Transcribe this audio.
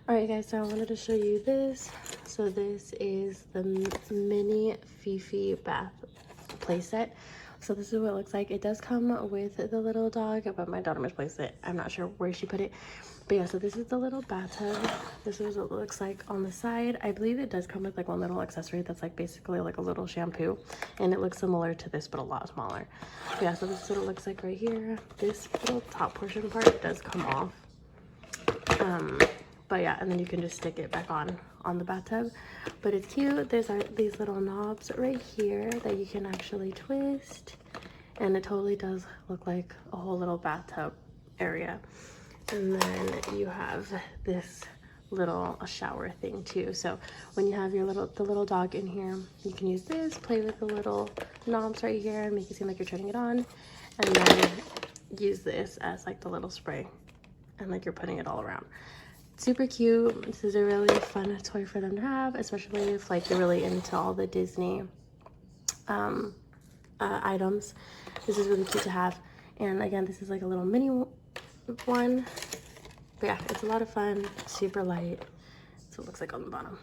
Alright guys, so I wanted to show you this. So this is the Minnie Fifi bath playset. So this is what it looks like. It does come with the little dog, but my daughter misplaced it. I'm not sure where she put it. But yeah, so this is the little bathtub. This is what it looks like on the side. I believe it does come with like one little accessory that's like basically like a little shampoo. And it looks similar to this, but a lot smaller. But yeah, so this is what it looks like right here. This little top portion part does come off. But yeah, and then you can just stick it back on the bathtub. But it's cute. There's these little knobs right here that you can actually twist, and it totally does look like a whole little bathtub area. And then you have this little shower thing too. So when you have your the little dog in here, you can use this, play with the little knobs right here and make it seem like you're turning it on, and then use this as like the little spray, and like you're putting it all around. Super cute. This is a really fun toy for them to have, especially if like you're really into all the Disney items. This is really cute to have. And again, this is like a little mini one. But yeah, it's a lot of fun, super light. So it looks like on the bottom.